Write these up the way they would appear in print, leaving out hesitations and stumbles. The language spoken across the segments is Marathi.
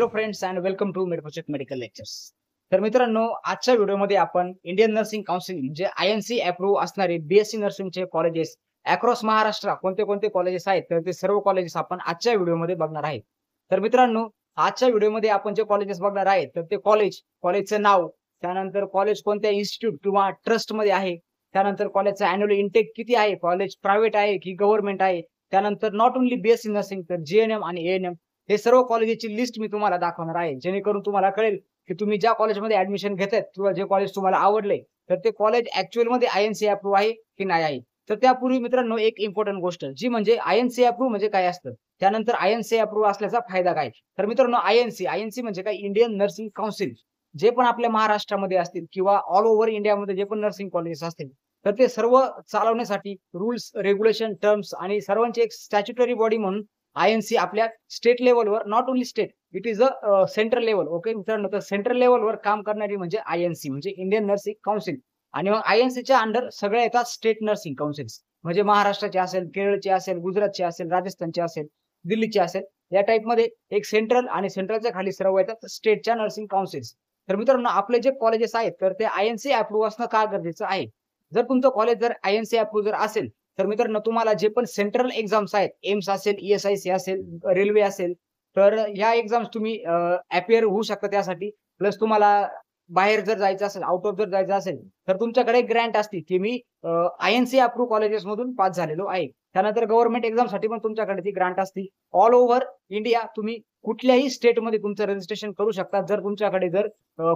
Hello friends and welcome to MedProject medical lectures. तर मित्रांनो, आजच्या व्हिडिओमध्ये आपण इंडियन नर्सिंग काउन्सिल म्हणजे आयएनसी अप्रूव्ह असणारे बीएससी नर्सिंगचे कॉलेजेस अक्रॉस महाराष्ट्र कोणते कोणते कॉलेजेस आहेत तर ते सर्व कॉलेजेस आपण आजच्या व्हिडिओमध्ये बघणार आहे. तर मित्रांनो, आजच्या व्हिडिओमध्ये आपण जे कॉलेजेस बघणार आहे तर ते कॉलेजचं नाव, त्यानंतर कॉलेज कोणत्या इन्स्टिट्यूट किंवा ट्रस्टमध्ये आहे, त्यानंतर कॉलेजचा अॅन्युअल इंटेक किती आहे, कॉलेज प्रायव्हेट आहे की गव्हर्नमेंट आहे, त्यानंतर नॉट ओन्ली बीएससी नर्सिंग तर जीएनएम आणि एएनएम हे सर्व कॉलेजची लिस्ट मी तुम्हाला दाखवणार आहे, जेणेकरून तुम्हाला कळेल की तुम्ही ज्या कॉलेजमध्ये ऍडमिशन घेतायत किंवा जे कॉलेज तुम्हाला आवडले तर ते कॉलेज ऍक्च्युअल मध्ये आयएनसी अप्रूव्ह आहे की नाही आहे. तर त्यापूर्वी मित्रांनो एक इम्पॉर्टंट गोष्ट जी म्हणजे आयएनसी अप्रूव्ह म्हणजे काय असतं, त्यानंतर आयएनसी अप्रूव्ह असल्याचा फायदा काय. तर मित्रांनो, आयएनसी म्हणजे काय, इंडियन नर्सिंग काउन्सिल. जे पण आपल्या महाराष्ट्रामध्ये असतील किंवा ऑल ओव्हर इंडियामध्ये जे पण नर्सिंग कॉलेजेस असतील तर ते सर्व चालवण्यासाठी रूल्स, रेग्युलेशन, टर्म्स आणि सर्वांची एक स्टॅच्युटरी बॉडी म्हणून आयएनसी आपल्या स्टेट लेवलवर, not only state, it is a central level. Okay मित्रांनो, तर सेंट्रल लेवलवर काम करणारी म्हणजे आयएनसी म्हणजे इंडियन नर्सिंग काउन्सिल. आणि मग आयएनसीच्या अंडर सगळ्या येतात स्टेट नर्सिंग काउन्सिल्स, म्हणजे महाराष्ट्राचे असेल, केरळचे असेल, गुजरातचे असेल, राजस्थानचे असेल, दिल्लीचे असेल, या टाइप मध्ये एक सेंट्रल आणि सेंट्रलच्या खाली सर्व येतात स्टेटच्या नर्सिंग काउन्सिल्स. तर मित्रांनो, आपले जे कॉलेजेस आहेत तर ते आयएनसी अप्रूव्ह असणं का गरजेचं आहे. जर तुमचं कॉलेज जर आयएनसी अप्रूव्ह जर असेल तर मित्रांनो, तुम्हाला जे पण सेंट्रल एक्झाम्स आहेत, एम्स असेल, ईएसआयसी असेल, रेल्वे असेल, तर ह्या एक्झाम्स तुम्ही अपियर होऊ शकता त्यासाठी. प्लस तुम्हाला बाहेर जर जायचं असेल, आउट ऑफ जर जायचं असेल तर तुमच्याकडे ग्रँट असते की मी आयएनसी अप्रूव्ह कॉलेजेस मधून पास झालेलो आहे. त्यानंतर गव्हर्नमेंट एक्झामसाठी पण तुमच्याकडे ती ग्रांट असते. ऑल ओव्हर इंडिया तुम्ही कुठल्याही स्टेटमध्ये तुमचं रजिस्ट्रेशन करू शकता जर तुमच्याकडे जर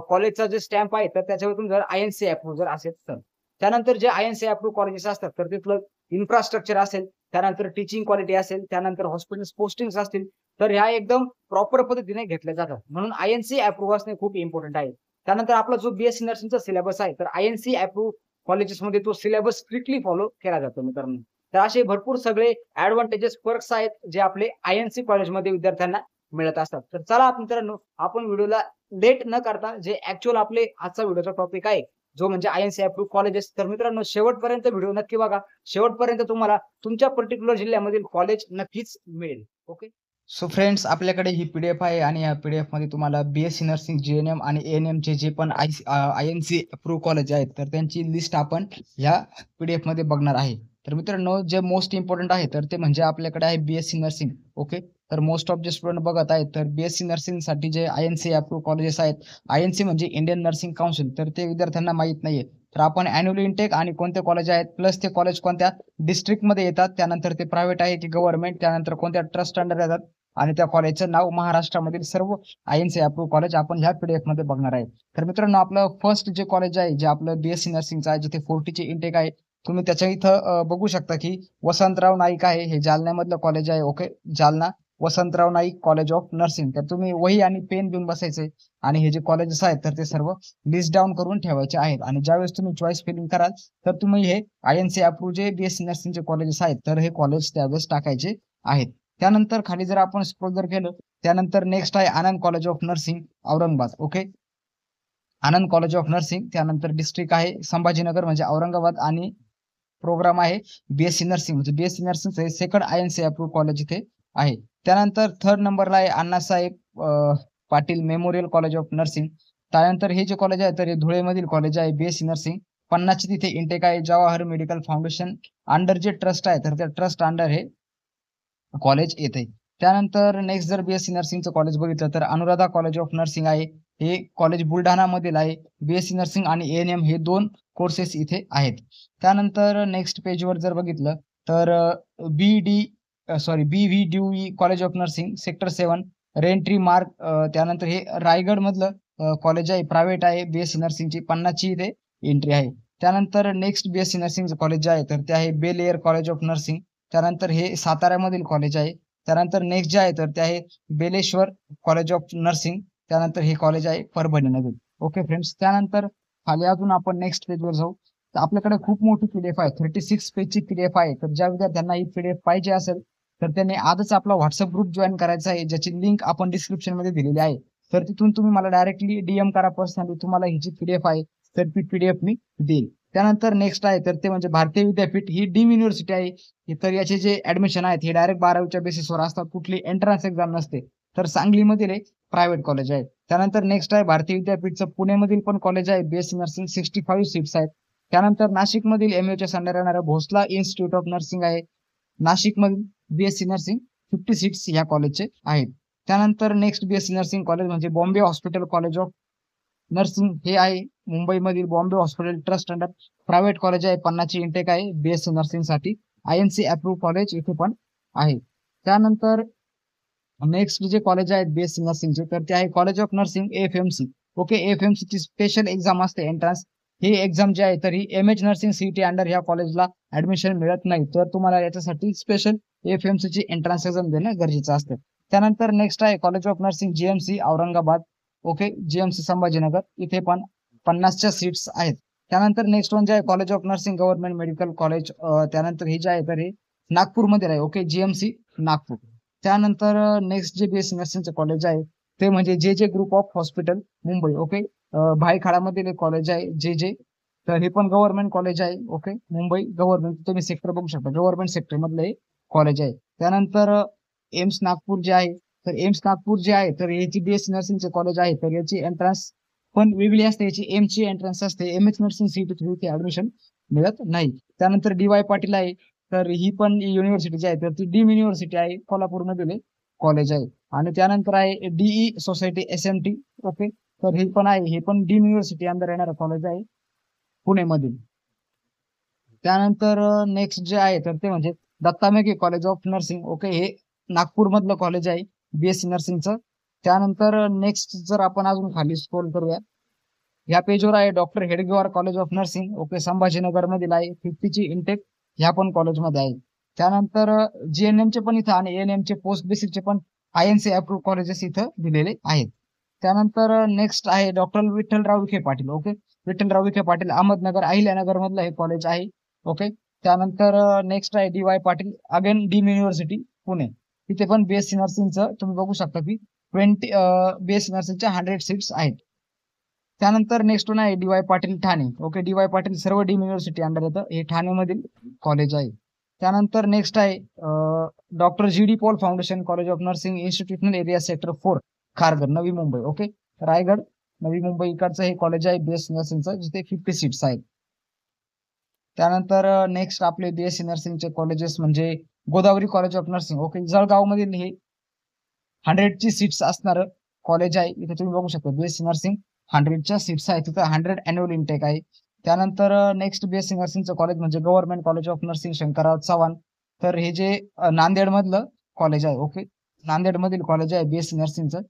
कॉलेजचा जे स्टॅम्प आहे तर त्याच्यावरून जर आयएनसी अप्रूव्ह जर असेल तर. त्यानंतर जे आयएनसी अप्रूव्ह कॉलेजेस असतात तर तिथलं इन्फ्रास्ट्रक्चर असेल, त्यानंतर टीचिंग क्वालिटी असेल, त्यानंतर हॉस्पिटल्स पोस्टिंग्स असतील, तर ह्या एकदम प्रॉपर पद्धतीने घेतल्या जातात. म्हणून आयएनसी अप्रूव्ह असणे खूप इम्पॉर्टंट आहे. त्यानंतर आपला जो बीएससी नर्सिंगचा सिलेबस आहे तर आयएनसी अप्रूव्ह कॉलेजेसमध्ये तो सिलेबस स्ट्रिक्टली फॉलो केला जातो मित्रांनो. तर असे भरपूर सगळे ऍडव्हान्टेजेस, पर्क्स आहेत जे आपले आयएनसी कॉलेजमध्ये विद्यार्थ्यांना मिळत असतात. तर चला मित्रांनो, आपण व्हिडिओला लेट न करता जे ऍक्च्युअल आपले आजचा व्हिडिओचा टॉपिक आहे जो म्हणजे आयएनसी अप्रूव्ह कॉलेजेस, तर मित्रांनो शेवटपर्यंत व्हिडिओ नक्की बघा. शेवटपर्यंत तुम्हाला तुमच्या पर्टिक्युलर जिल्ह्यामधील कॉलेज नक्कीच मिळेल. ओके, सो फ्रेंड्स, आपल्याकडे ही पीडीएफ आहे आणि या पीडीएफ मध्ये तुम्हाला बीएससी नर्सिंग, जीएनएम आणि एएनएम चे जे पण आयएनसी अप्रूव्ह कॉलेज आहेत तर त्यांची लिस्ट आपण ह्या पीडीएफ मध्ये बघणार आहे. तर मित्रांनो, जे मोस्ट इम्पॉर्टंट आहे तर ते म्हणजे आपल्याकडे आहे बीएससी नर्सिंग. ओके, तर मोस्ट ऑफ जे स्टुडंट बघत आहेत तर बीएससी नर्सिंग साठी जे आयएनसी अप्रूव्ह कॉलेजेस आहेत, आयएनसी म्हणजे इंडियन नर्सिंग काउन्सिल, तर ते विद्यार्थ्यांना माहित नाहीये. तर आपण अॅन्युअल इंटेक आणि कोणते कॉलेज आहेत, प्लस ते कॉलेज कोणत्या डिस्ट्रिक्ट मध्ये येतात, त्यानंतर ते प्रायव्हेट आहे की गव्हर्नमेंट, त्यानंतर कोणत्या ट्रस्ट अंडर येतात आणि त्या कॉलेजचं नाव, महाराष्ट्रामधील सर्व आयएनसी अप्रूव्ह कॉलेज आपण ह्या पीडीएफ मध्ये बघणार आहे. तर मित्रांनो, आपलं फर्स्ट जे कॉलेज आहे, जे आपलं बीएससी नर्सिंगचं आहे, जिथे 40 इंटेक आहे, तुम्ही त्याच्या इथं बघू शकता की वसंतराव नाईक आहे, हे जालन्यामधलं कॉलेज आहे. Okay, Jalna Vasantrao Naik college of nursing. तर तुम्ही वही आणि पेन घेऊन बसायचे आणि हे जे कॉलेजेस आहेत तर ते सर्व लिस्ट डाऊन करून ठेवायचे आहेत. आणि ज्यावेळेस तुम्ही चॉईस फिलिंग कराल तर तुम्ही हे आयएनसी अप्रूव्ह जे बीएससी नर्सिंगचे कॉलेजेस आहेत तर हे कॉलेज त्यावेळेस टाकायचे आहेत. त्यानंतर खाली जर आपण स्क्रोल जर केलं, त्यानंतर नेक्स्ट आहे Anand college of nursing Aurangabad. Okay, Anand college of nursing. त्यानंतर डिस्ट्रिक्ट आहे संभाजीनगर म्हणजे औरंगाबाद आणि प्रोग्राम आहे बीएससी नर्सिंग म्हणजे बीएससी नर्सिंगचे सेकंड आयएनसी अप्रूव्ह कॉलेज इथे आहे. त्यानंतर थर्ड नंबरला आहे Annasaheb Patil memorial college of nursing. त्यानंतर हे जे कॉलेज आहे तर हे धुळेमधील कॉलेज आहे बीएससी नर्सिंग. 50ची तिथे इंटेक आहे. जवाहर मेडिकल फाउंडेशन अंडर जे ट्रस्ट आहे तर त्या ट्रस्ट अंडर हे कॉलेज येते. त्यानंतर नेक्स्ट जर बीएससी नर्सिंगचं कॉलेज बघितलं तर अनुराधा कॉलेज ऑफ नर्सिंग आहे. हे कॉलेज बुलढाणा मधील आहे. बीएससी नर्सिंग आणि एएनएम हे दोन कोर्सेस इथे आहेत. त्यानंतर नेक्स्ट पेजवर जर बघितलं तर BVDUE college of nursing sector 7 रेंट्री मार्क. त्यानंतर हे रायगड मधलं कॉलेज आहे, प्रायव्हेट आहे. बीएससी नर्सिंगची 50ची इथे एंट्री आहे. त्यानंतर नेक्स्ट बीएससी नर्सिंगचं कॉलेज आहे तर ते आहे Bel Air college of nursing. त्यानंतर हे साताऱ्यामधील कॉलेज आहे. त्यानंतर नेक्स्ट जे आहे तर ते आहे बेलेश्वर कॉलेज ऑफ नर्सिंग. त्यानंतर हे कॉलेज आहे परभणीमध्ये. ओके फ्रेंड्स, त्यानंतर खाली अजून आपण नेक्स्ट पेजवर जाऊ. तर आपल्याकडे खूप मोठी पीडीएफ आहे, 36 पेजची पीडीएफ आहे. तर ज्या विद्यार्थ्यांना ही पीडीएफ पाहिजे असेल तर त्यांनी आजच आपला व्हॉट्सअप ग्रुप जॉईन करायचा आहे, ज्याची लिंक आपण डिस्क्रिप्शन मध्ये दिलेली आहे. तर तिथून तुम्ही मला डायरेक्टली डीएम करा पर्सनली, तुम्हाला ही जी पीडीएफ आहे तर ती पीडीएफ मी देईल. त्यानंतर नेक्स्ट आहे तर ते म्हणजे भारतीय विद्यापीठ, ही डीम युनिव्हर्सिटी आहे. तर याचे जे ऍडमिशन आहेत हे डायरेक्ट 12वीच्या बेसिसवर असतात, कुठली एंट्रन्स एक्झाम नसते. तर सांगलीमध्ये प्रायव्हेट कॉलेज आहे. त्यानंतर नेक्स्ट आहे भारतीय विद्यापीठचं पुण्यामधील पण कॉलेज आहे बीएससी नर्सिंग 65 सीट्स आहेत. त्यानंतर नाशिकमधील एमयूएच अंडर येणारं भोसला इन्स्टिट्यूट ऑफ नर्सिंग आहे. नाशिकमधील बीएससी नर्सिंग 50 सीट्स या कॉलेजचे आहेत. त्यानंतर नेक्स्ट बीएससी नर्सिंग कॉलेज म्हणजे Bombay hospital college of nursing हे आहे मुंबईमधील Bombay hospital trust under private college आहे. 50ची इंटेक आहे बीएससी नर्सिंग साठी. आयएनसी अप्रूव्ह कॉलेज इथे पण आहे. त्यानंतर नेक्स्ट जे कॉलेज आहेत बीएससी नर्सिंगचे तर ते आहे college of nursing FMC. Okay, FMC ची स्पेशल एक्झाम असते एंट्रन्स. ही एक्झाम जी आहे तर ही एमएच नर्सिंग सीईटी अंडर ह्या कॉलेजला ऍडमिशन मिळत नाही, तर तुम्हाला याच्यासाठी स्पेशल एफएमसी ची एंट्रन्स एक्झाम देणं गरजेचं असतं. त्यानंतर नेक्स्ट आहे college of nursing GMC Aurangabad. Okay, GMC Sambhajinagar इथे पण 50च्या सीट्स आहेत. त्यानंतर नेक्स्ट वन जे आहे college of nursing government medical college. त्यानंतर हे जे आहे तर हे नागपूरमध्ये आहे. Okay, GMC Nagpur. त्यानंतर नेक्स्ट जे बीएससी नर्सिंगचे कॉलेज आहे ते म्हणजे जे जे group of hospital Mumbai. Okay, भायखळामधील एक कॉलेज आहे जे जे, तर हे पण गव्हर्नमेंट कॉलेज आहे. ओके, मुंबई गव्हर्नमेंट, तुम्ही सेक्टर बघू शकता गव्हर्नमेंट सेक्टर मधलं हे कॉलेज आहे. त्यानंतर एम्स नागपूर जे आहे तर एम्स नागपूर जे आहे तर याची बीएससी नर्सिंगचे कॉलेज आहे तर याची एंट्रन्स पण वेगळी असते. याची एमची एंट्रन्स असते. एमएच नर्सिंग सीईटी थ्रू ते ऍडमिशन मिळत नाही. त्यानंतर डीवाय पाटील आहे तर ही पण युनिव्हर्सिटी जी आहे तर ती डीम युनिव्हर्सिटी आहे, कोल्हापूरमधील कॉलेज आहे. आणि त्यानंतर आहे डीई सोसायटी एसएमटी. ओके, तर हे पण आहे, हे पण डीम युनिव्हर्सिटी अंदर येणारं कॉलेज आहे पुणेमधील. त्यानंतर नेक्स्ट जे आहे तर ते म्हणजे Datta Meghe college of nursing. Okay, हे नागपूर मधलं कॉलेज आहे बीएससी नर्सिंगचं. त्यानंतर नेक्स्ट जर आपण अजून खाली स्क्रोल करूया, या पेजवर आहे doctor Hedgewar college of nursing. Okay, Sambhajinagar मधील आहे. 50ची इंटेक ह्या पण कॉलेजमध्ये आहे. त्यानंतर जीएनएम चे पण इथं आणि एएनएम चे पोस्ट बेसिकचे पण आयएनसी अप्रूव्ह कॉलेजेस इथं दिलेले आहेत. त्यानंतर नेक्स्ट आहे डॉक्टर विठ्ठलराव विखे पाटील. ओके, विठ्ठलराव विखे पाटील अहमदनगर अहिल्यानगर मधलं हे कॉलेज आहे. ओके, त्यानंतर नेक्स्ट आहे DY Patil again deem university Pune. तिथे पण बीएससी नर्सिंगचं तुम्ही बघू शकता की 20 बीएससी नर्सिंगच्या 100 सीट्स आहेत. त्यानंतर नेक्स्ट वन आहे DY Patil Thane. Okay, DY Patil सर्व डीम युनिव्हर्सिटी अंडर येतं, हे ठाणेमधील कॉलेज आहे. त्यानंतर नेक्स्ट आहे doctor G D Pol foundation college of nursing institutional area sector 4 Kharghar Navi Mumbai. Okay, Raigad Navi Mumbai इकडचं हे कॉलेज आहे बीएससी नर्सिंगचं जिथे 50 सीट्स आहेत. त्यानंतर नेक्स्ट आपले बीएससी नर्सिंगचे कॉलेजेस म्हणजे Godavari college of nursing. Okay, Jalgaon मधील हे 100ची सीट्स असणार कॉलेज आहे. इथे तुम्ही बघू शकता बीएससी नर्सिंग 100च्या सीट्स आहेत, तिथं 100 अॅन्युअल इंटेक आहे. त्यानंतर नेक्स्ट बीएससी नर्सिंगचं कॉलेज म्हणजे government college of nursing Shankarrao Chavan. तर हे जे नांदेड मधलं कॉलेज आहे. ओके, नांदेड मधील कॉलेज आहे बीएससी नर्सिंगचं,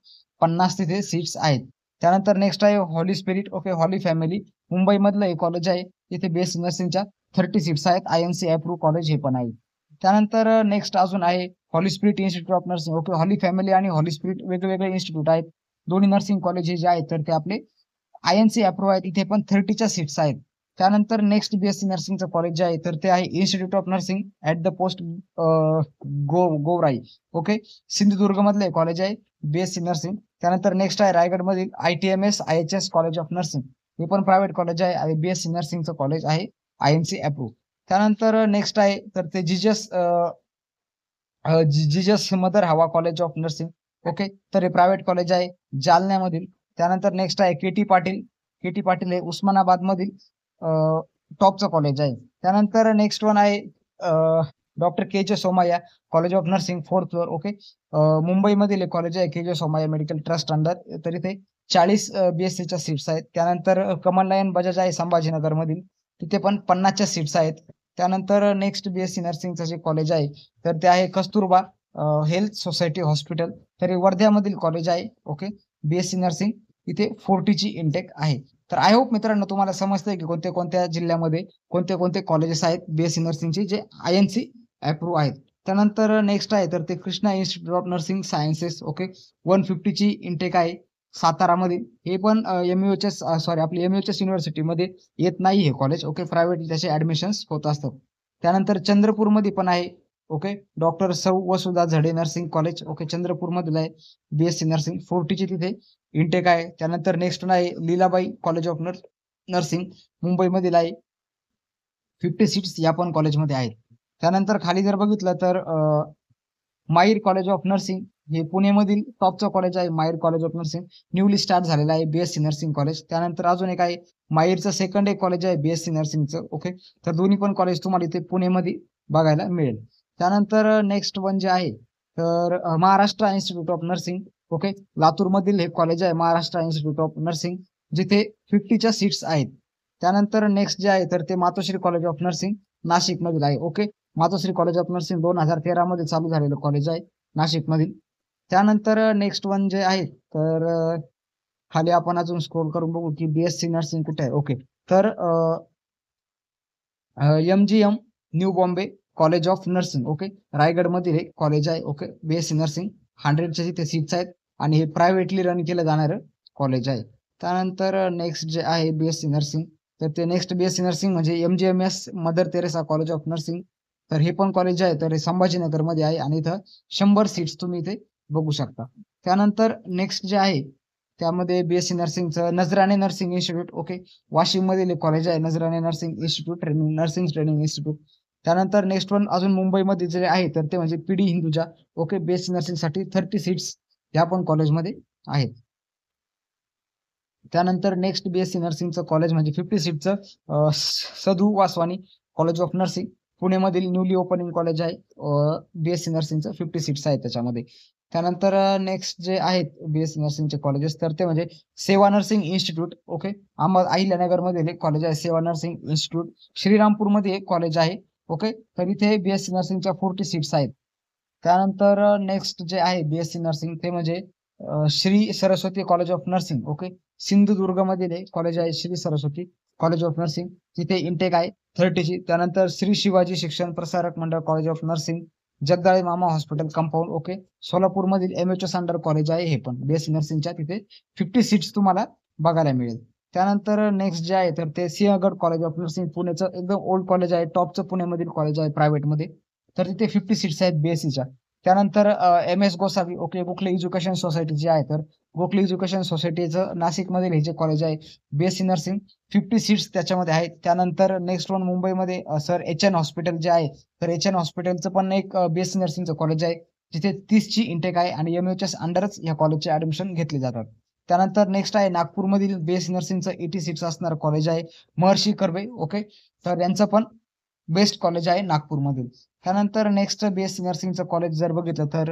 50 तिथे सीट्स आहेत. त्यानंतर नेक्स्ट आहे Holy Spirit. Okay, Holy Family Mumbai मधलं हे कॉलेज आहे, इथे बीएससी नर्सिंगच्या 30 सीट्स आहेत. आयएनसी अप्रूव्ह कॉलेज हे पण आहे. त्यानंतर नेक्स्ट अजून आहे Holy Spirit institute of nursing. Okay, Holy Family आणि हॉली स्पिरिट वेगवेगळे इन्स्टिट्यूट आहेत. दोन्ही नर्सिंग कॉलेज जे आहेत तर ते आपले आयएनसी अप्रूव्ह आहेत, इथे पण 30च्या सीट्स आहेत. त्यानंतर नेक्स्ट बीएससी नर्सिंगचं कॉलेज जे आहे तर ते आहे institute of nursing at the post Georai. Okay, Sindhudurg मधलं कॉलेज आहे बीएससी नर्सिंग. त्यानंतर नेक्स्ट आहे रायगड मधील ITMS IHS college of nursing, हे पण प्रायव्हेट कॉलेज आहे आणि बीएससी नर्सिंगचं कॉलेज आहे आयएनसी अप्रूव्ह. त्यानंतर नेक्स्ट आहे तर ते जीजस मदर हवा कॉलेज ऑफ नर्सिंग. ओके, तर हे प्रायव्हेट कॉलेज आहे जालन्यामधील. त्यानंतर नेक्स्ट आहे केटी पाटील. केटी पाटील हे उस्मानाबाद मधील टॉपचं कॉलेज आहे. त्यानंतर नेक्स्ट वन आहे doctor K J Somaiya college of nursing 4th floor. Okay, मुंबईमधील एक कॉलेज आहे के J Somaiya medical trust under, तर इथे 40 बीएससीच्या सीट्स आहेत. त्यानंतर कमलनयन बजाज आहे संभाजीनगर मधील, तिथे पण 50च्या सीट्स आहेत. त्यानंतर नेक्स्ट बीएससी नर्सिंगचं जे कॉलेज आहे तर ते आहे कस्तुरबा हेल्थ सोसायटी हॉस्पिटल, तर हे वर्ध्यामधील कॉलेज आहे. ओके, बीएससी नर्सिंग इथे 40ची इंटेक आहे. तर आय होप मित्रांनो तुम्हाला समजतंय की कोणत्या कोणत्या जिल्ह्यामध्ये कोणते कोणते कॉलेजेस आहेत बीएससी नर्सिंगचे जे आयएनसी अप्रूव्ह आहेत. त्यानंतर नेक्स्ट आहे तर ते Krishna institute of nursing sciences. Okay, 150ची इंटेक आहे सातारामध्ये, हे पण एमयूएचएस आपली एमयूएचएस युनिव्हर्सिटीमध्ये येत नाही हे कॉलेज. ओके, प्रायव्हेट त्याचे ऍडमिशन्स होत असतात. त्यानंतर चंद्रपूरमध्ये पण आहे. Okay, doctor Sau Vasudha Zade nursing college. Okay, Chandrapur मधील आहे बीएससी नर्सिंग, 40ची तिथे इंटेक आहे. त्यानंतर नेक्स्ट आहे लीलाबाई कॉलेज ऑफ नर्सिंग मुंबईमधील आहे, 50 सीट्स या पण कॉलेजमध्ये आहेत. त्यानंतर खाली जर बघितलं तर माईर कॉलेज ऑफ नर्सिंग हे पुणेमधील टॉपचं कॉलेज आहे. MAEER college of nursing newly start झालेलं आहे बीएससी नर्सिंग कॉलेज. त्यानंतर अजून एक आहे माईरचं सेकंड एक कॉलेज आहे बीएससी नर्सिंगचं. ओके, तर दोन्ही पण कॉलेज तुम्हाला इथे पुणेमध्ये बघायला मिळेल. त्यानंतर नेक्स्ट वन जे आहे तर Maharashtra institute of nursing. Okay, लातूरमधील हे कॉलेज आहे महाराष्ट्र इन्स्टिट्यूट ऑफ नर्सिंग, जिथे 50च्या सीट्स आहेत. त्यानंतर नेक्स्ट जे आहे तर ते Matoshri college of nursing Nashik मधील आहे. Okay, Matoshri college of nursing 2013 मध्ये चालू झालेलं कॉलेज आहे नाशिक मधील. त्यानंतर नेक्स्ट वन जे आहे तर खाली आपण अजून स्क्रोल करून बघू की बीएससी नर्सिंग कुठे आहे. ओके, तर MGM new Bombay college of nursing. Okay, Raigad मधील हे कॉलेज आहे. ओके, बीएससी नर्सिंग 100च्या तिथे सीट्स आहेत आणि हे प्रायव्हेटली रन केलं जाणारं कॉलेज आहे. त्यानंतर नेक्स्ट जे आहे बीएससी नर्सिंग तर ते नेक्स्ट बीएससी नर्सिंग म्हणजे MGMS mother Teresa college of nursing. तर हे पण कॉलेज आहे तर हे संभाजीनगर मध्ये आहे आणि इथं 100 सीट्स तुम्ही इथे बघू शकता. त्यानंतर नेक्स्ट जे आहे त्यामध्ये बीएससी नर्सिंगचं Najrane nursing institute. Okay, Washim मधील कॉलेज आहे Najrane nursing institute nursing training institute. त्यानंतर नेक्स्ट वन अजून मुंबईमध्ये जे आहे तर ते म्हणजे PD Hinduja. Okay, BSc nursing साठी 30 सीट्स या पण कॉलेजमध्ये आहेत. त्यानंतर नेक्स्ट बीएससी नर्सिंगचं कॉलेज म्हणजे 50 सीटचं Sadhu Vaswani college of nursing पुणेमधील न्यूली ओपनिंग कॉलेज आहे. बीएससी नर्सिंगचं 50 सीट्स आहेत त्याच्यामध्ये. त्यानंतर नेक्स्ट जे आहेत बीएससी नर्सिंगचे कॉलेजेस तर ते म्हणजे सेवा नर्सिंग इन्स्टिट्यूट. ओके, अहिल्यानगर मध्ये कॉलेज आहे सेवा नर्सिंग इन्स्टिट्यूट. श्रीरामपूरमध्ये एक कॉलेज आहे. ओके, तर इथे बीएससी नर्सिंगच्या 40 सीट्स आहेत. त्यानंतर नेक्स्ट जे आहे बीएससी नर्सिंग ते म्हणजे Shri Saraswati college of nursing. Okay, Sindhudurg मध्ये कॉलेज आहे Shri Saraswati college of nursing, तिथे इंटेक आहे 30ची. त्यानंतर श्री शिवाजी शिक्षण Prasarak Mandal college of nursing Jagdale मामा हॉस्पिटल कंपाऊंड. ओके, सोलापूर मधील MHS अंडर कॉलेज आहे हे पण बीएससी नर्सिंगच्या, तिथे 50 सीट्स तुम्हाला बघायला मिळेल. त्यानंतर नेक्स्ट जे आहे तर ते सिंहगड कॉलेज ऑफ नर्सिंग पुण्याचं एकदम ओल्ड कॉलेज आहे, टॉपचं पुण्यामधील कॉलेज आहे प्रायव्हेट मध्ये, तर तिथे 50 सीट्स आहेत बीएससीच्या. त्यानंतर MS Gosavi. Okay, Gokhale education society जे आहे तर गोखले एज्युकेशन सोसायटीचं नाशिक मधील हे जे कॉलेज आहे बीएससी नर्सिंग 50 सीट्स त्याच्यामध्ये आहेत. त्यानंतर नेक्स्ट वन मुंबईमध्ये सर HN हॉस्पिटल जे आहे तर HN हॉस्पिटलचं पण एक बीएससी नर्सिंगचं कॉलेज आहे, जिथे 30ची इंटेक आहे आणि MHS अंडरच या कॉलेजचे ऍडमिशन घेतले जातात. त्यानंतर नेक्स्ट आहे नागपूरमधील बीएससी नर्सिंगचं 80 सीट्स असणारं कॉलेज आहे महर्षी कर्वे. ओके, तर यांचं पण बेस्ट कॉलेज आहे नागपूरमधील. त्यानंतर नेक्स्ट बीएससी नर्सिंगचं कॉलेज जर बघितलं तर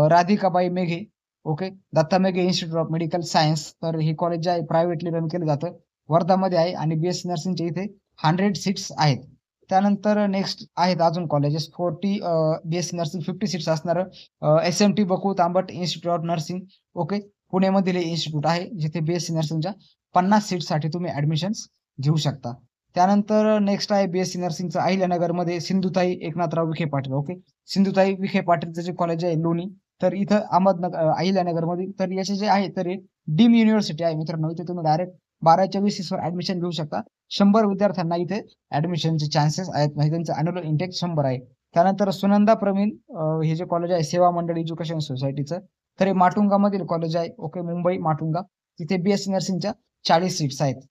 Radhikabai Meghe. Okay, Datta Meghe institute of medical science, तर हे कॉलेज जे आहे प्रायव्हेटली रन केलं जातं, वर्धामध्ये आहे आणि बीएससी नर्सिंगचे इथे 100 सीट्स आहेत. त्यानंतर नेक्स्ट आहेत अजून कॉलेजेस 40 बीएससी नर्सिंग 50 सीट्स असणारं SMT Baku Tambat institute of nursing. Okay, पुणेमधील इन्स्टिट्यूट आहे जिथे बीएससी नर्सिंगच्या 50 सीट्ससाठी तुम्ही ऍडमिशन घेऊ शकता. त्यानंतर नेक्स्ट आहे बीएससी नर्सिंगचं अहिल्यानगरमध्ये सिंधुताई एकनाथराव विखे पाटील. ओके, सिंधुताई विखे पाटीलचं जे कॉलेज आहे लोणी, तर इथं अहमदनगर अहिल्यानगरमध्ये, तर याचे जे आहे तर डीम युनिव्हर्सिटी आहे मित्रांनो. इथे तुम्ही डायरेक्ट 12च्या बेसिसवर ऍडमिशन घेऊ शकता. 100 विद्यार्थ्यांना इथे ऍडमिशनचे चान्सेस आहेत, म्हणजे त्यांचं अॅन्युअल इंटेक 100 आहे. त्यानंतर सुनंदा प्रवीण हे जे कॉलेज आहे सेवा मंडळ एज्युकेशन सोसायटीचं, तर हे माटुंगा मधील कॉलेज आहे. ओके, मुंबई माटुंगा, तिथे बीएससी नर्सिंगच्या 40 सीट्स आहेत.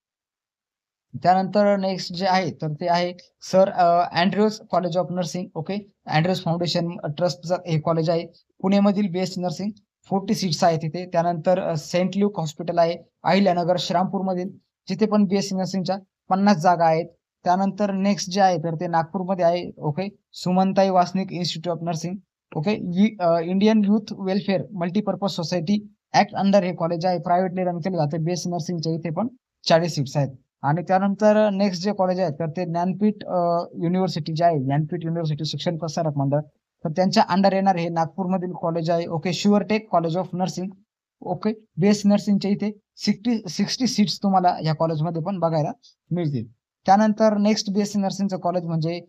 त्यानंतर नेक्स्ट जे आहे तर ते आहे sir Andrews college of nursing. Okay, Andrews foundation ट्रस्टचं हे कॉलेज आहे पुणेमधील बीएससी नर्सिंग 40 सीट्स आहेत तिथे. त्यानंतर सेंट ल्यूक हॉस्पिटल आहे अहिल्यानगर श्रीरामपूरमधील, जिथे पण बीएससी नर्सिंगच्या 50 जागा आहेत. त्यानंतर नेक्स्ट जे आहे तर ते नागपूरमध्ये आहे. Okay, Sumantai Wasnik institute of nursing. Okay, Indian youth welfare multipurpose society act under हे कॉलेज आहे, प्रायव्हेटली रन केले जाते. बीएससी नर्सिंगच्या इथे पण 40 सीट्स आहेत. आणि त्यानंतर नेक्स्ट जे कॉलेज आहे तर ते ज्ञानपीठ युनिव्हर्सिटी जे आहे, ज्ञानपीठ युनिव्हर्सिटी शिक्षण प्रसारक मंडळ, तर त्यांच्या अंडर येणार हे नागपूरमधील कॉलेज आहे. Okay, SureTech college of nursing. Okay, BSc नर्सिंगच्या इथे 60 सीट्स तुम्हाला या कॉलेजमध्ये पण बघायला मिळतील. त्यानंतर नेक्स्ट बीएससी नर्सिंगचं कॉलेज म्हणजे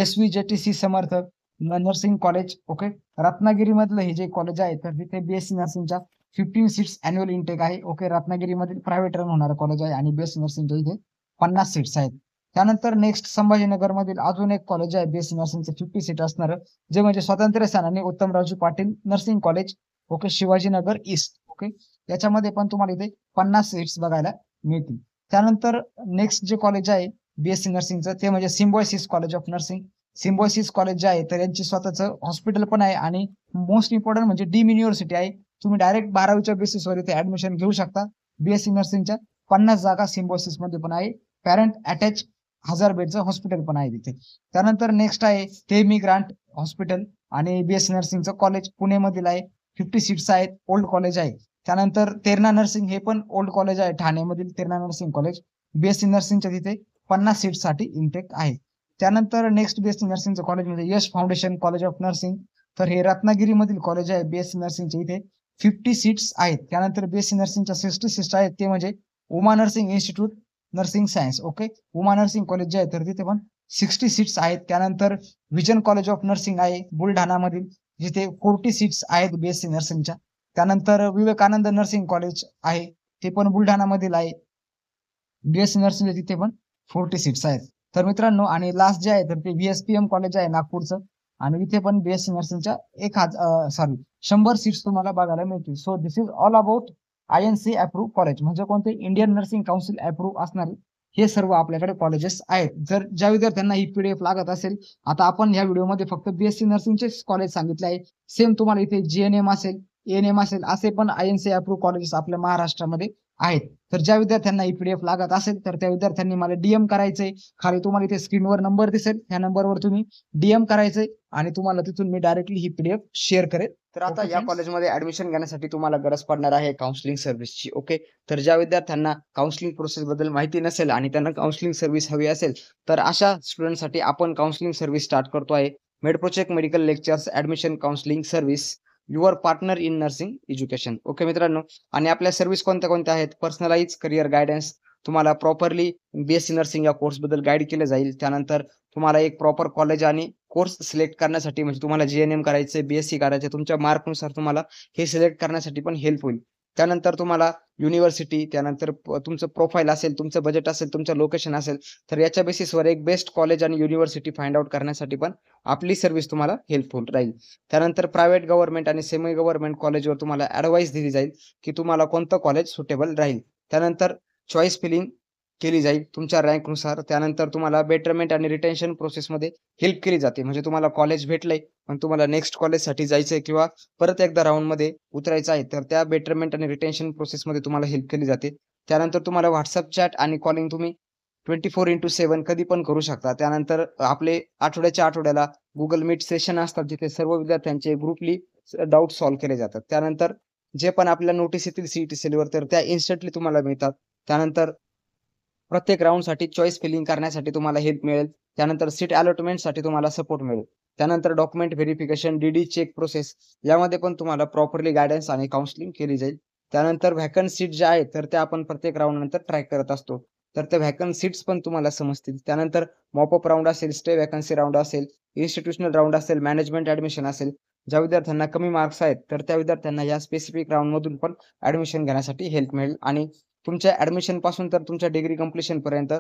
SVJTC समर्थ नर्सिंग कॉलेज. ओके, रत्नागिरीमधलं हे जे कॉलेज आहे तर तिथे बीएससी नर्सिंगच्या 15 सीट्स अॅन्युअल इंटेक आहे. ओके, रत्नागिरीमधील प्रायव्हेट रन होणारं कॉलेज आहे आणि बीएससी नर्सिंगच्या इथे 50 सीट्स आहेत. त्यानंतर नेक्स्ट संभाजीनगर मधील अजून एक कॉलेज आहे बीएससी नर्सिंगचं 50 सीट असणारं, जे म्हणजे स्वातंत्र्य सेनानी Uttamraoji Patil nursing college. Okay, Shivajinagar east. Okay, याच्यामध्ये पण तुम्हाला इथे 50 सीट्स बघायला मिळतील. त्यानंतर नेक्स्ट जे कॉलेज आहे बीएससी नर्सिंगचं ते म्हणजे Symbiosis college of nursing. Symbiosis college जे आहे तर यांची स्वतःचं हॉस्पिटल पण आहे आणि मोस्ट इम्पॉर्टंट म्हणजे डीम युनिव्हर्सिटी आहे. तुम्ही डायरेक्ट 12वीच्या बेसिसवर इथे ऍडमिशन घेऊ शकता. बीएससी नर्सिंगच्या 50 जागा सिम्बायोसिस मध्ये पण आहे. पॅरेंट अटॅच 1000 बेडचं हॉस्पिटल पण आहे तिथे. त्यानंतर नेक्स्ट आहे तेमी ग्रांट हॉस्पिटल आणि बीएससी नर्सिंगचं कॉलेज पुणेमधील आहे. 50 सीट्स आहेत. ओल्ड कॉलेज आहे. त्यानंतर तेरणा नर्सिंग हे पण ओल्ड कॉलेज आहे ठाण्यामधील तेरणा नर्सिंग कॉलेज. बीएससी नर्सिंगच्या तिथे 50 सीटसाठी इंटेक आहे. त्यानंतर नेक्स्ट बीएससी नर्सिंगचं कॉलेज म्हणजे यश फाउंडेशन कॉलेज ऑफ नर्सिंग. तर हे रत्नागिरीमधील कॉलेज आहे बीएससी नर्सिंगचे. इथे 50 सीट्स आहेत. त्यानंतर बीएससी नर्सिंगच्या 60 सीट्स आहेत ते म्हणजे Uma nursing institute nursing science. Okay, Uma nursing college जे आहे तर तिथे पण 60 सीट्स आहेत. त्यानंतर विजन कॉलेज ऑफ नर्सिंग आहे बुलढाणामधील, जिथे 40 सीट्स आहेत बीएससी नर्सिंगच्या. त्यानंतर विवेकानंद नर्सिंग कॉलेज आहे ते पण बुलढाणामधील आहे. बीएससी नर्सिंग तिथे पण 40 सीट्स आहेत. तर मित्रांनो आणि लास्ट जे आहे तर ते व्हीएसपीएम कॉलेज आहे नागपूरचं आणि इथे पण बीएससी नर्सिंगच्या 100 सीट्स तुम्हाला बघायला मिळतील. So this is all about INC approve college म्हणजे कोणते इंडियन नर्सिंग काउन्सिल अप्रूव्ह असणारे हे सर्व आपल्याकडे कॉलेजेस आहेत. जर ज्या विद्यार्थ्यांना ही पीडीएफ लागत असेल, आता आपण ह्या व्हिडिओमध्ये फक्त बीएससी नर्सिंगचे कॉलेज सांगितले आहे. सेम तुम्हाला इथे जीएनएम असेल, एएनएम असेल असे पण आयएनसी अप्रूव्ह कॉलेजेस आपल्या महाराष्ट्रामध्ये आहेत. तर ज्या विद्यार्थ्यांना ही पीडीएफ लागत असेल तर त्या विद्यार्थ्यांनी मला डीएम करायचंय. खाली तुम्हाला इथे स्क्रीनवर नंबर दिसेल, त्या नंबरवर तुम्ही डीएम करायचंय आणि तुम्हाला तिथून मी डायरेक्टली ही पीडीएफ शेअर करेल. तर आता या कॉलेजमध्ये ऍडमिशन घेण्यासाठी तुम्हाला गरज पडणार आहे काउन्सिलिंग सर्व्हिसची. ओके, तर ज्या विद्यार्थ्यांना काउन्सिलिंग प्रोसेस बद्दल माहिती नसेल आणि त्यांना काउन्सिलिंग सर्व्हिस हवी असेल तर अशा स्टुडंटसाठी आपण काउन्सिलिंग सर्व्हिस स्टार्ट करतो आहे. Medprocheck medical lectures admission counselling service, your partner in nursing education. Okay मित्रांनो, आणि आपल्या सर्व्हिस कोणत्या कोणत्या आहेत? पर्सनलाइज करिअर गायडन्स, तुम्हाला प्रॉपरली बीएससी नर्सिंग या कोर्स बद्दल गाईड केलं जाईल. त्यानंतर तुम्हाला एक प्रॉपर कॉलेज आणि कोर्स सिलेक्ट करण्यासाठी म्हणजे तुम्हाला जीएनएम करायचे, बीएससी करायचे, तुमच्या मार्कनुसार तुम्हाला हे सिलेक्ट करण्यासाठी पण हेल्प होईल. त्यानंतर तुम्हाला युनिव्हर्सिटी, त्यानंतर तुमचं प्रोफाईल असेल, तुमचं बजेट असेल, तुमचं लोकेशन असेल तर याच्या बेसिसवर एक बेस्ट कॉलेज आणि युनिव्हर्सिटी फाइंड आउट करण्यासाठी पण आपली सर्व्हिस तुम्हाला हेल्पफुल राहील. त्यानंतर प्रायव्हेट गव्हर्नमेंट आणि सेमी गव्हर्नमेंट कॉलेजवर तुम्हाला ऍडवाइस दिली जाईल की तुम्हाला कोणतं कॉलेज सुटेबल राहील. त्यानंतर चॉईस फिलिंग केली जाईल तुमच्या रँकनुसार. त्यानंतर तुम्हाला बेटरमेंट आणि रिटेन्शन प्रोसेसमध्ये हेल्प केली जाते. म्हणजे तुम्हाला कॉलेज भेटलंय पण तुम्हाला नेक्स्ट कॉलेजसाठी जायचंय किंवा परत एकदा राऊंडमध्ये उतरायचं आहे तर त्या बेटरमेंट आणि रिटेन्शन प्रोसेसमध्ये तुम्हाला हेल्प केली जाते. त्यानंतर तुम्हाला व्हॉट्सअप चॅट आणि कॉलिंग तुम्ही 24/7 कधी पण करू शकता. त्यानंतर आपले आठवड्याच्या आठवड्याला गुगल मीट सेशन असतात जिथे सर्व विद्यार्थ्यांचे ग्रुपली डाऊट सॉल्व्ह केले जातात. त्यानंतर जे पण आपल्या नोटीस येतील सीईटी सेलवर तर त्या इन्स्टंटली तुम्हाला मिळतात. त्यानंतर प्रत्येक राऊंडसाठी चॉईस फिलिंग करण्यासाठी तुम्हाला हेल्प मिळेल. त्यानंतर सीट अलॉटमेंटसाठी तुम्हाला सपोर्ट मिळेल. त्यानंतर document verification, DD check process यामध्ये पण तुम्हाला प्रॉपरली गायडन्स आणि काउन्सिलिंग केली जाईल. त्यानंतर व्हॅकंट सीट ज्या आहेत तर त्या आपण प्रत्येक राऊंड नंतर ट्रॅक करत असतो तर त्या व्हॅकंट सीट्स पण तुम्हाला समजतील. त्यानंतर मॉपअप राऊंड असेल, स्टे व्हॅकन्सी राऊंड असेल, इन्स्टिट्यूशनल राऊंड असेल, मॅनेजमेंट ऍडमिशन असेल. ज्या विद्यार्थ्यांना कमी मार्क्स आहेत तर त्या विद्यार्थ्यांना या स्पेसिफिक राऊंड मधून पण ऍडमिशन घेण्यासाठी हेल्प मिळेल आणि तुमच्या ऍडमिशन पासून तर तुमच्या डिग्री कंप्लिशन पर्यंत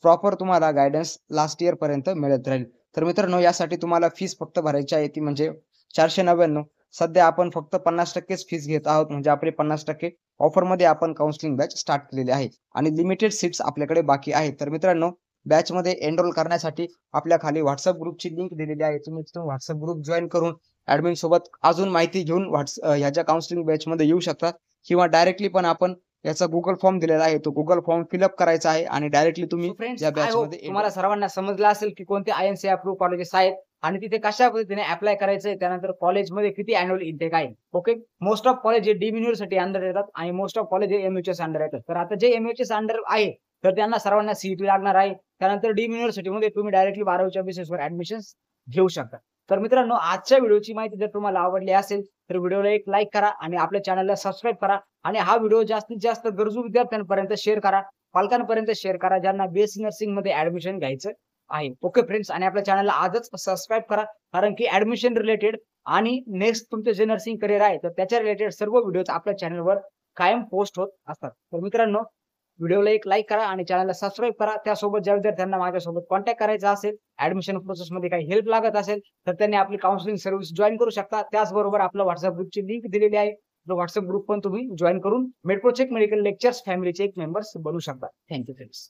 प्रॉपर तुम्हाला गायडन्स लास्ट इयर पर्यंत मिळत राहील. तर मित्रांनो यासाठी तुम्हाला फीस फक्त भरायची आहे ती म्हणजे 499. सध्या आपण फक्त 50% फीस घेत आहोत म्हणजे आपले 50% ऑफरमध्ये आपण काउन्सिलिंग बॅच स्टार्ट केलेली आहे आणि लिमिटेड सीट्स आपल्याकडे बाकी आहेत. तर मित्रांनो बॅच मध्ये एनरोल करण्यासाठी आपल्या खाली व्हॉट्सअप ग्रुपची लिंक दिलेली आहे. तुम्ही व्हॉट्सअप ग्रुप जॉईन करून ऍडमिन सोबत अजून माहिती घेऊन ह्याच्या काउन्सिलिंग बॅच मध्ये येऊ शकता किंवा डायरेक्टली पण आपण याचा गुगल फॉर्म दिलेला आहे तो गुगल फॉर्म फिलअप करायचा आहे आणि डायरेक्टली तुम्ही या बॅच मध्ये तुम्हाला सर्वांना समजलं असेल की कोणते आयएनसी अप्रूव्ह कॉलेजेस आहेत आणि तिथे कशा पद्धतीने अप्लाय करायचंय. त्यानंतर कॉलेजमध्ये किती अॅन्युअल इंटेक आहे. ओके, मोस्ट ऑफ कॉलेज हे डीम युनिव्हर्सिटी अंडर येतात आणि मोस्ट ऑफ कॉलेज हे एमयूएचएस अंडर येतात. तर आता जे एमयूएचएस अंडर आहे तर त्यांना सर्वांना सीईटी लागणार आहे. त्यानंतर डीम युनिव्हर्सिटीमध्ये तुम्ही डायरेक्टली 12वीच्या बेसिसवर ऍडमिशन घेऊ शकता. तर मित्रांनो आजच्या व्हिडिओची माहिती जर तुम्हाला आवडली असेल तर व्हिडिओला एक लाईक करा आणि आपल्या चॅनलला सबस्क्राईब करा आणि हा व्हिडिओ जास्तीत जास्त गरजू विद्यार्थ्यांपर्यंत शेअर करा, पालकांपर्यंत शेअर करा ज्यांना बीएससी नर्सिंग मध्ये ऍडमिशन घ्यायचं आहे. ओके फ्रेंड्स, आणि आपल्या चॅनलला आजच सबस्क्राईब करा कारण की ऍडमिशन रिलेटेड आणि नेक्स्ट तुमचे जे नर्सिंग करिअर आहे तर त्याच्या रिलेटेड सर्व व्हिडिओज आपल्या चॅनलवर कायम पोस्ट होत असतात. तर मित्रांनो व्हिडिओला एक लाईक करा आणि चॅनलला सबस्क्राईब करा. त्यासोबत ज्या विद्यार्थ्यांना माझ्यासोबत कॉन्टॅक्ट करायचा असेल, ऍडमिशन प्रोसेसमध्ये काही हेल्प लागत असेल तर त्यांनी आपली काउन्सिलिंग सर्व्हिस जॉईन करू शकता. त्याचबरोबर आपलं व्हॉट्सअप ग्रुपची लिंक दिलेली आहे. तो व्हॉट्सअप ग्रुप पण तुम्ही जॉईन करून मेडप्रोचेक मेडिकल लेक्चर्स फॅमिलीचे एक मेंबर्स बनू शकता. Thank you friends.